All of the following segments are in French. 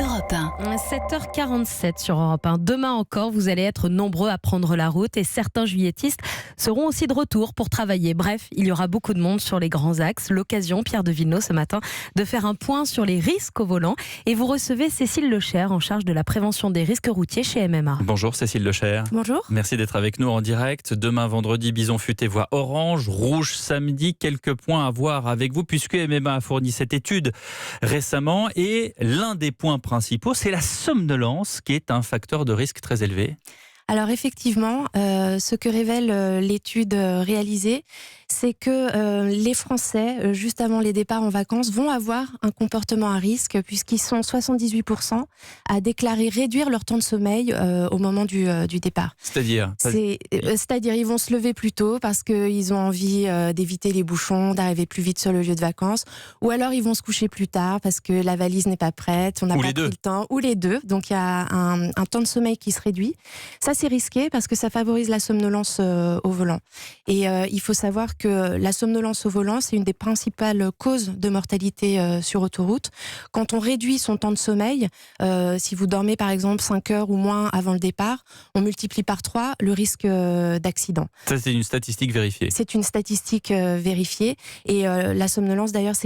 Europe 1. 7h47 sur Europe 1. Demain encore, vous allez être nombreux à prendre la route et certains juilletistes seront aussi de retour pour travailler. Bref, il y aura beaucoup de monde sur les grands axes. L'occasion, Pierre de Villeneuve, ce matin, de faire un point sur les risques au volant. Et vous recevez Cécile Lecher, en charge de la prévention des risques routiers chez MMA. Bonjour Cécile Lecher. Bonjour. Merci d'être avec nous en direct. Demain vendredi, Bison Futé voit orange, rouge samedi. Quelques points à voir avec vous puisque MMA a fourni cette étude récemment. Et l'un des points principaux, c'est la somnolence qui est un facteur de risque très élevé. Alors effectivement, ce que révèle l'étude réalisée, c'est que les Français, juste avant les départs en vacances, vont avoir un comportement à risque puisqu'ils sont 78% à déclarer réduire leur temps de sommeil au moment du départ. C'est-à-dire C'est-à-dire ils vont se lever plus tôt parce qu'ils ont envie d'éviter les bouchons, d'arriver plus vite sur le lieu de vacances, ou alors ils vont se coucher plus tard parce que la valise n'est pas prête, on n'a pas pris le temps, ou les deux. Donc il y a un temps de sommeil qui se réduit. Ça, c'est risqué parce que ça favorise la somnolence au volant. Et il faut savoir que la somnolence au volant, c'est une des principales causes de mortalité sur autoroute. Quand on réduit son temps de sommeil, si vous dormez par exemple 5 heures ou moins avant le départ, on multiplie par 3 le risque d'accident. Ça, c'est une statistique vérifiée. C'est une statistique vérifiée. Et la somnolence, d'ailleurs,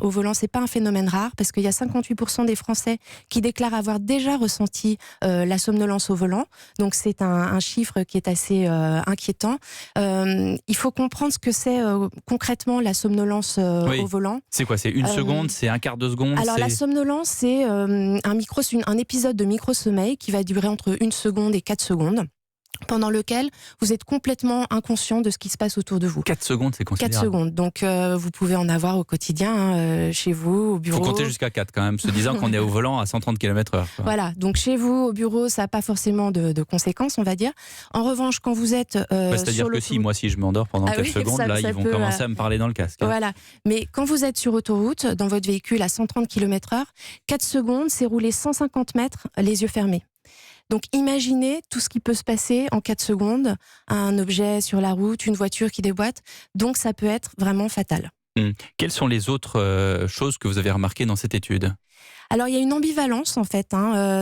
au volant, c'est pas un phénomène rare parce qu'il y a 58% des Français qui déclarent avoir déjà ressenti la somnolence au volant. Donc c'est un chiffre qui est assez inquiétant. Il faut comprendre ce que c'est concrètement la somnolence au volant. C'est quoi? C'est une seconde? C'est un quart de seconde? Alors la somnolence, c'est un épisode de micro-sommeil qui va durer entre 1 seconde et 4 secondes. Pendant lequel vous êtes complètement inconscient de ce qui se passe autour de vous. 4 secondes, c'est considérable. 4 secondes, donc vous pouvez en avoir au quotidien, chez vous, au bureau. Il faut compter jusqu'à 4 quand même, se disant qu'on est au volant à 130 km/h. Voilà, donc chez vous, au bureau, ça n'a pas forcément de conséquences, on va dire. En revanche, quand vous êtes c'est-à-dire que moi si je m'endors pendant 4 secondes, ils vont commencer à me parler dans le casque. Voilà, mais quand vous êtes sur autoroute, dans votre véhicule à 130 km/h, 4 secondes, c'est rouler 150 mètres les yeux fermés. Donc imaginez tout ce qui peut se passer en 4 secondes, un objet sur la route, une voiture qui déboîte, donc ça peut être vraiment fatal. Quelles sont les autres choses que vous avez remarquées dans cette étude ? Alors il y a une ambivalence en fait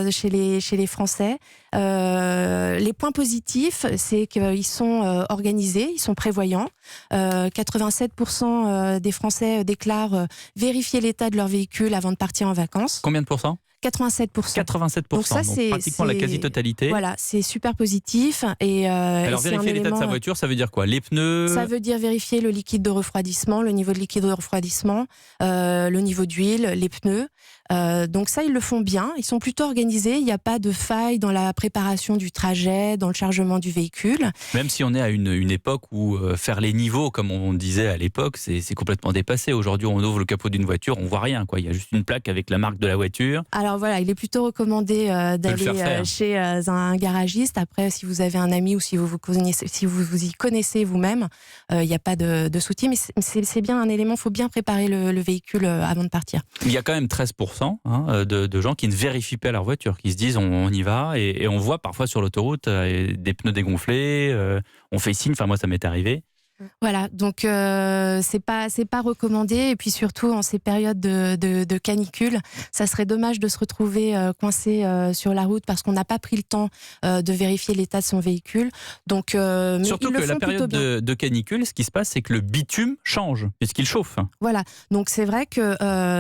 chez les Français. Les points positifs, c'est qu'ils sont organisés, ils sont prévoyants. 87% des Français déclarent vérifier l'état de leur véhicule avant de partir en vacances. Combien de pourcents ? 87%. 87%, donc ça, c'est pratiquement la quasi-totalité. Voilà, c'est super positif. Alors vérifier l'état de sa voiture, ça veut dire quoi? Les pneus? Ça veut dire vérifier le liquide de refroidissement, le niveau de liquide de refroidissement, le niveau d'huile, les pneus. Donc ça, ils le font bien. Ils sont plutôt organisés. Il n'y a pas de faille dans la préparation du trajet, dans le chargement du véhicule. Même si on est à une époque où faire les niveaux, comme on disait à l'époque, c'est complètement dépassé. Aujourd'hui, on ouvre le capot d'une voiture, on voit rien, quoi. Il y a juste une plaque avec la marque de la voiture. Alors voilà, il est plutôt recommandé d'aller chez un garagiste. Après, si vous avez un ami ou si vous vous y connaissez vous-même, il n'y a pas de souci. Mais c'est bien un élément, il faut bien préparer le véhicule avant de partir. Il y a quand même 13% de gens qui ne vérifient pas leur voiture, qui se disent on y va. Et on voit parfois sur l'autoroute des pneus dégonflés, on fait signe, enfin moi ça m'est arrivé. Voilà, donc c'est pas recommandé, et puis surtout en ces périodes de canicule, ça serait dommage de se retrouver coincé sur la route parce qu'on n'a pas pris le temps de vérifier l'état de son véhicule. Donc surtout que la période de canicule, ce qui se passe, c'est que le bitume change puisqu'il chauffe. Voilà, donc c'est vrai que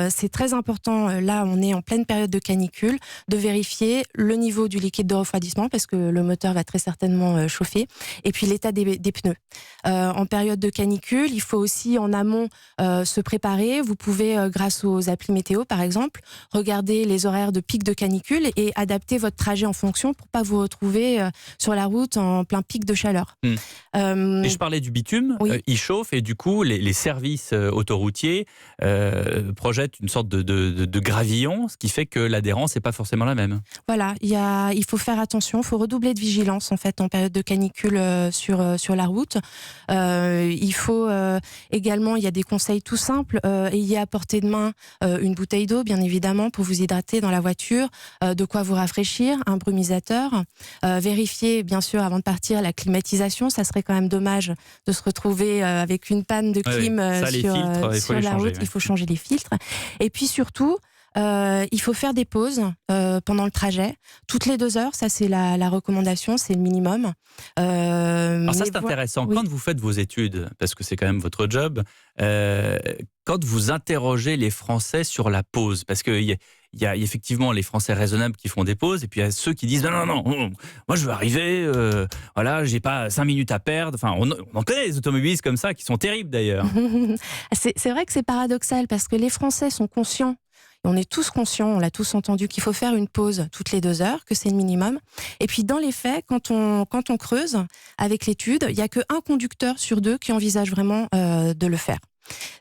c'est très important. Là, on est en pleine période de canicule, de vérifier le niveau du liquide de refroidissement parce que le moteur va très certainement chauffer, et puis l'état des pneus. En période de canicule, il faut aussi en amont se préparer. Vous pouvez, grâce aux applis météo par exemple, regarder les horaires de pic de canicule et adapter votre trajet en fonction pour ne pas vous retrouver sur la route en plein pic de chaleur. Et je parlais du bitume, oui. Il chauffe et du coup les services autoroutiers projettent une sorte de gravillon, ce qui fait que l'adhérence n'est pas forcément la même. Voilà, il faut faire attention, il faut redoubler de vigilance en fait en période de canicule sur la route. Il faut également, il y a des conseils tout simples, ayez à portée de main une bouteille d'eau, bien évidemment, pour vous hydrater dans la voiture, de quoi vous rafraîchir, un brumisateur, vérifiez bien sûr avant de partir la climatisation, ça serait quand même dommage de se retrouver avec une panne de clim ça, sur la route, il faut changer les filtres. Et puis surtout, il faut faire des pauses pendant le trajet. Toutes les 2 heures, ça c'est la recommandation, c'est le minimum. Alors ça c'est intéressant. Oui. Quand vous faites vos études, parce que c'est quand même votre job, quand vous interrogez les Français sur la pause, parce qu'il y a effectivement les Français raisonnables qui font des pauses, et puis il y a ceux qui disent non, moi je veux arriver, voilà, j'ai pas 5 minutes à perdre. Enfin, on en connaît des automobilistes comme ça qui sont terribles d'ailleurs. C'est vrai que c'est paradoxal parce que les Français sont conscients. Et on est tous conscients, on l'a tous entendu, qu'il faut faire une pause toutes les 2 heures, que c'est le minimum. Et puis dans les faits, quand on creuse avec l'étude, il n'y a qu'un conducteur sur 2 qui envisage vraiment de le faire.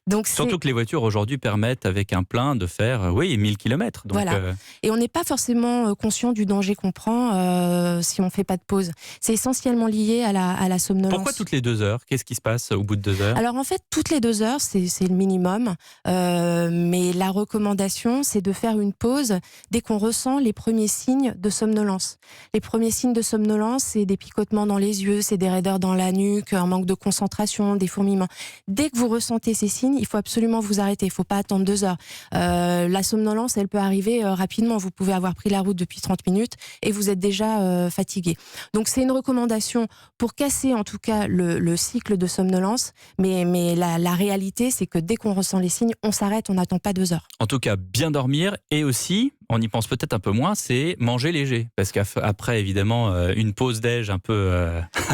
Donc surtout que les voitures aujourd'hui permettent avec un plein de faire 1000 km. Donc, voilà. Et on n'est pas forcément conscient du danger qu'on prend si on ne fait pas de pause. C'est essentiellement lié à la somnolence. Pourquoi toutes les 2 heures? Qu'est-ce qui se passe au bout de 2 heures? Alors en fait, toutes les 2 heures, c'est le minimum. Mais la recommandation, c'est de faire une pause dès qu'on ressent les premiers signes de somnolence. Les premiers signes de somnolence, c'est des picotements dans les yeux, c'est des raideurs dans la nuque, un manque de concentration, des fourmillements. Dès que vous ressentez ces signes, il faut absolument vous arrêter. Il ne faut pas attendre 2 heures. La somnolence, elle peut arriver rapidement. Vous pouvez avoir pris la route depuis 30 minutes et vous êtes déjà fatigué. Donc c'est une recommandation pour casser en tout cas le cycle de somnolence. Mais la réalité, c'est que dès qu'on ressent les signes, on s'arrête, on n'attend pas 2 heures. En tout cas, bien dormir et aussi, on y pense peut-être un peu moins, c'est manger léger. Parce qu'après, évidemment, une pause déj un peu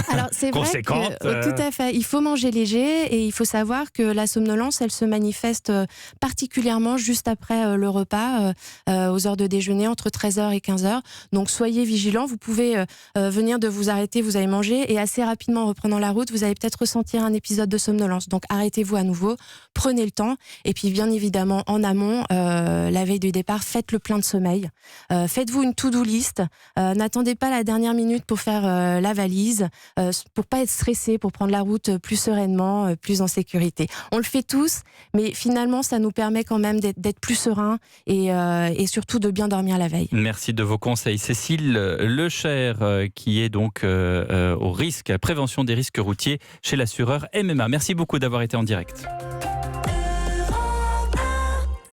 Alors, c'est conséquente. Vrai que, tout à fait. Il faut manger léger et il faut savoir que la somnolence, elle se manifeste particulièrement juste après le repas, aux heures de déjeuner, entre 13h et 15h. Donc, soyez vigilants. Vous pouvez venir de vous arrêter, vous allez manger et assez rapidement, en reprenant la route, vous allez peut-être ressentir un épisode de somnolence. Donc, arrêtez-vous à nouveau, prenez le temps. Et puis, bien évidemment, en amont, la veille du départ, faites le plein de sommeil. Faites-vous une to-do list. N'attendez pas la dernière minute pour faire la valise, pour pas être stressé, pour prendre la route plus sereinement, plus en sécurité. On le fait tous, mais finalement, ça nous permet quand même d'être plus serein et surtout de bien dormir la veille. Merci de vos conseils. Cécile Lecher, qui est donc au risque, à la prévention des risques routiers chez l'assureur MMA. Merci beaucoup d'avoir été en direct.